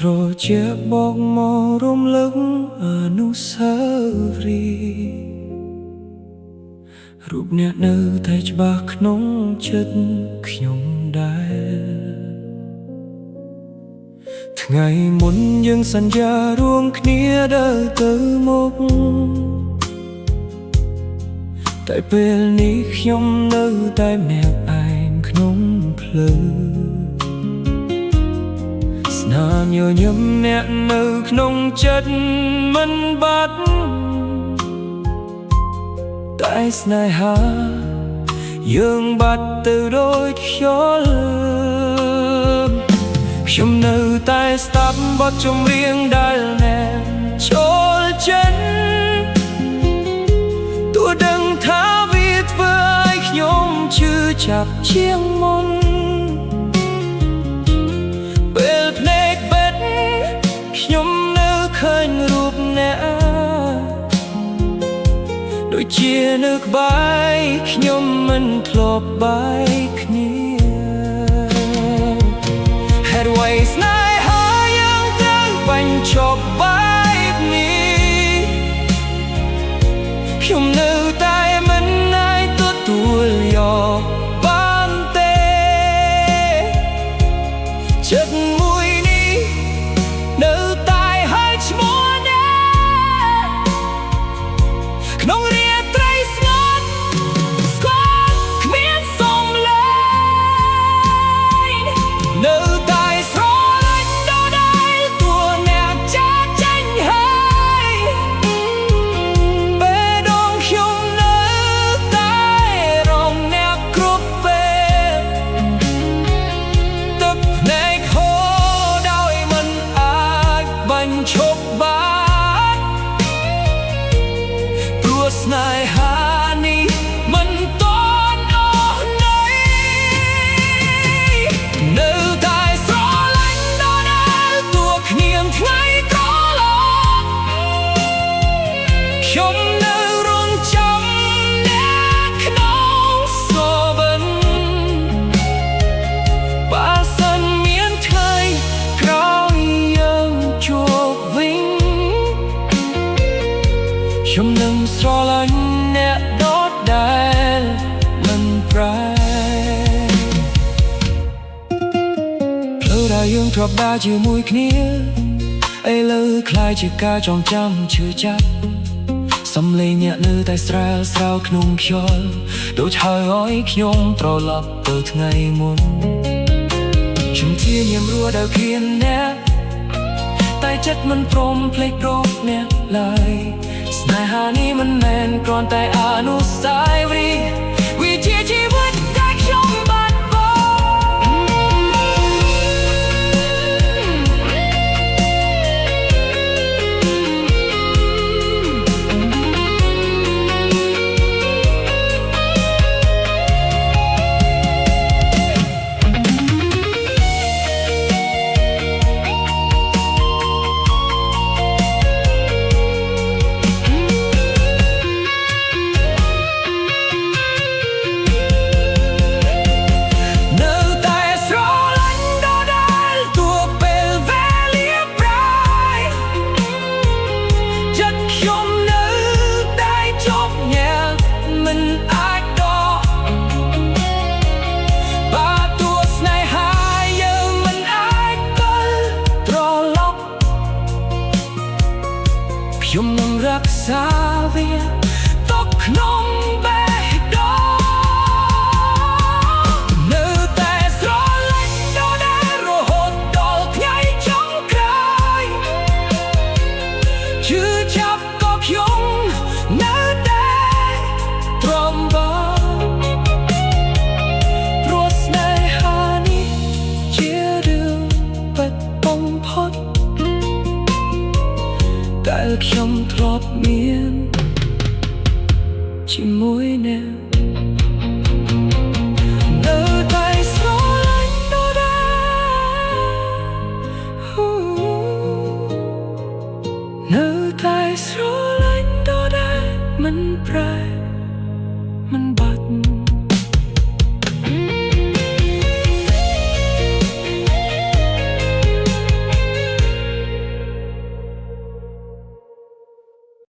ត្រជាបកមករំលឹកអនុស្សាវរីយ៍រូបអ្នកនៅតែច្បាស់ក្នុងចិត្តខ្ញុំដែរថ្ងៃមុនយើងសន្យារួមគ្នាដើរទៅមុខតែពេលនេះខ្ញុំនៅតែម្នាក់ឯងក្នុងភ្លើងស្នាមញញឹមអ្នកនៅក្នុងចិត្តមិនបាត់តែស្នេហាយើងបាត់ទៅដូចខ្យល់ខ្ញុំនៅតែស្ដាប់បទចម្រៀងដែលអ្នកចូលចិត្តទោះដឹងថាវាធ្វើឲ្យខ្ញុំឈឺចាប់ជាងមុនពេលភ្នែកបិទខ្ញុំនៅឃើញរូបអ្នកដូចជានៅក្បែរខ្ញុំមិនធ្លាប់បាយគ្នាហេតុអ្វីស្នេហាយើងត្រូវបាញ់ឈប់បែបនេះខ្ញុំនៅតែមិនអាចទទួលយកបានទេចិត្តមួយនេះនៅតែហើយឈ្មោះអ្នកក្នុងរាត្រីស្ងប់ស្គាល់គ្មានសំឡេងនៅតែស្រលាញ់ដដែលតួអ្នកចាចាញ់ហើយពេលដងខ្ញុំនៅតែរងអ្នកគ្រប់ពេលទឹកភ្នែកហូរដោយមិនអាចបាញ់ឈប់បានព្រោះស្នេហានេះមិនតន់អស់ណីនៅតែស្រលាញ់ដដែលតួគ្នាថ្ងៃត្រឡប់ខ្ញុំនៅរងចាំអ្នកក្នុងសូវិនបើសិនមានថ្ងៃក្រោយយើងជួបវិញខ្ញុំនឹងស្រឡាញ់អ្នកដដែលមិនប្រែផ្លូវដែលយើងធ្លាប់ដើរជាមួយគ្នាឥឡូវคล้ายជាការចងចាំឈឺចាប់សំឡេងអ្នកនៅតែស្រាលស្រាវក្នុងខ្យល់ដូចហើយឲ្យខ្ញុំត្រឡប់ទៅថ្ងៃមុនខ្ញុំជាញៀមរស់ដល់គៀនអ្នកតែចិត្តមិនព្រមភ្លេចរកអ្នកឡើយស្នេហានេះមិនមែនគ្រាន់តែអនុស្សាវរីយ៍វាជាជីវិតដែលខ្ញុំបាត់បង់ខ្ញុំនឹងរក្សាវាទុកក្នុងបេះដូងនៅតែស្រឡាញ់ដដែលរហូតដល់ថ្ងៃចុងក្រោយឈឺចាប់ក៏ខ្ញុំនៅតែទ្រាំបានព្រោះស្នេហានេះជារឿងពិតបំផុតដែលខ្ញុំធ្លាប់មានជាមួយអ្នកនៅតែស្រឡាញ់ដដែលនៅតែស្រឡាញ់ដដែលមិនប្រែ